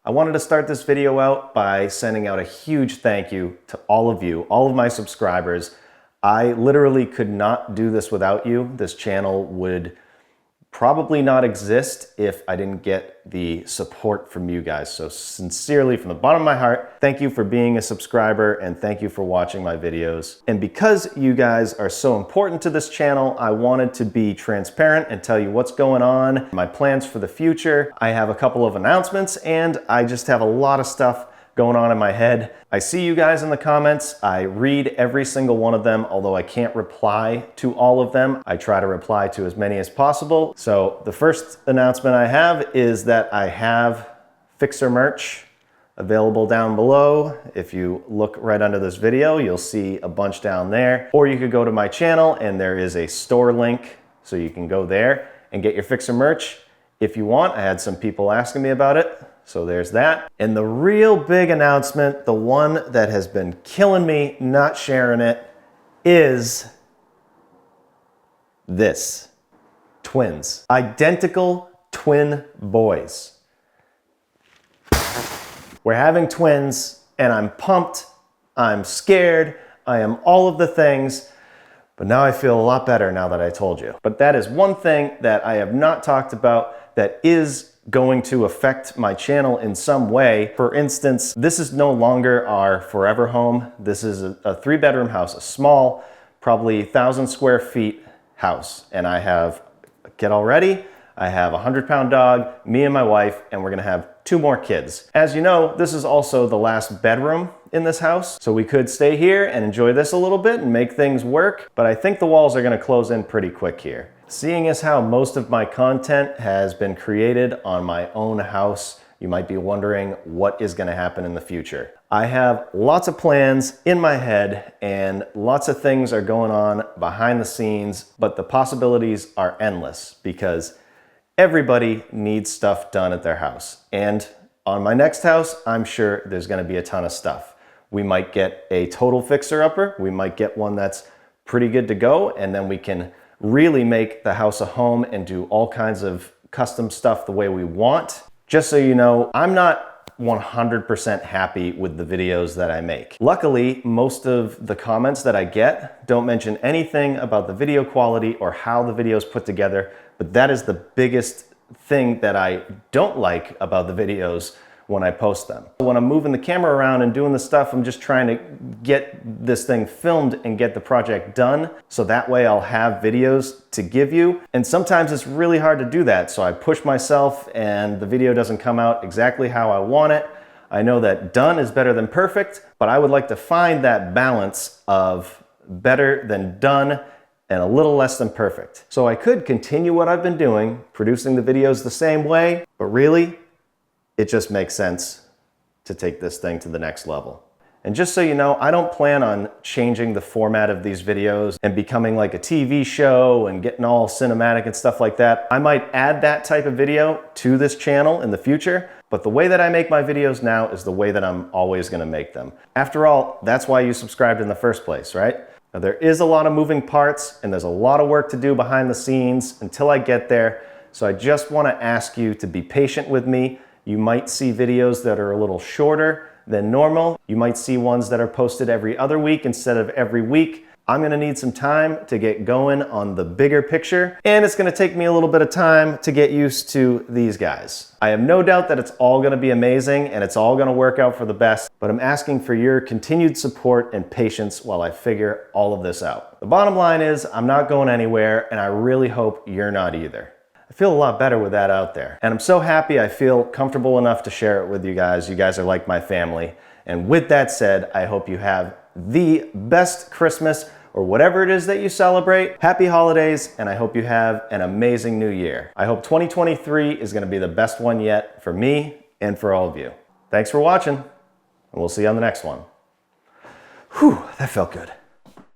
I wanted to start this video out by sending out a huge thank you to all of you, all of my subscribers. I literally could not do this without you. This channel would probably not exist if I didn't get the support from you guys. So sincerely, from the bottom of my heart, thank you for being a subscriber and thank you for watching my videos. And because you guys are so important to this channel, I wanted to be transparent and tell you what's going on, my plans for the future. I have a couple of announcements and I just have a lot of stuff going on in my head. I see you guys in the comments. I read every single one of them, although I can't reply to all of them. I try to reply to as many as possible. So the first announcement I have is that I have Fixer merch available down below. If you look right under this video, you'll see a bunch down there. Or you could go to my channel and there is a store link, so you can go there and get your Fixer merch if you want. I had some people asking me about it. So there's that. And the real big announcement, the one that has been killing me not sharing it, is this. Twins. Identical twin boys. We're having twins and I'm pumped, I'm scared, I am all of the things, but now I feel a lot better now that I told you. But that is one thing that I have not talked about that is going to affect my channel in some way. For instance, this is no longer our forever home. This is a 3-bedroom house, a small, probably 1,000 square feet house. And I have, get all ready, I have a 100-pound dog, me and my wife, and we're gonna have 2 more kids. As you know, this is also the last bedroom in this house, so we could stay here and enjoy this a little bit and make things work, but I think the walls are gonna close in pretty quick here. Seeing as how most of my content has been created on my own house, you might be wondering what is gonna happen in the future. I have lots of plans in my head and lots of things are going on behind the scenes, but the possibilities are endless because everybody needs stuff done at their house. And on my next house, I'm sure there's gonna be a ton of stuff. We might get a total fixer-upper, we might get one that's pretty good to go, and then we can really make the house a home and do all kinds of custom stuff the way we want. Just so you know, I'm not 100% happy with the videos that I make. Luckily, most of the comments that I get don't mention anything about the video quality or how the video is put together, but that is the biggest thing that I don't like about the videos when I post them. When I'm moving the camera around and doing the stuff, I'm just trying to get this thing filmed and get the project done, so that way I'll have videos to give you. And sometimes it's really hard to do that, so I push myself and the video doesn't come out exactly how I want it. I know that done is better than perfect, but I would like to find that balance of better than done and a little less than perfect. So I could continue what I've been doing, producing the videos the same way, but really, it just makes sense to take this thing to the next level. And just so you know, I don't plan on changing the format of these videos and becoming like a TV show and getting all cinematic and stuff like that. I might add that type of video to this channel in the future, but the way that I make my videos now is the way that I'm always gonna make them. After all, that's why you subscribed in the first place, right? Now, there is a lot of moving parts and there's a lot of work to do behind the scenes until I get there. So I just wanna ask you to be patient with me. You might see videos that are a little shorter than normal. You might see ones that are posted every other week instead of every week. I'm gonna need some time to get going on the bigger picture, and it's gonna take me a little bit of time to get used to these guys. I have no doubt that it's all gonna be amazing and it's all gonna work out for the best, but I'm asking for your continued support and patience while I figure all of this out. The bottom line is I'm not going anywhere, and I really hope you're not either. I feel a lot better with that out there. And I'm so happy I feel comfortable enough to share it with you guys. You guys are like my family. And with that said, I hope you have the best Christmas or whatever it is that you celebrate. Happy holidays, and I hope you have an amazing new year. I hope 2023 is gonna be the best one yet for me and for all of you. Thanks for watching, and we'll see you on the next one. Whew, that felt good.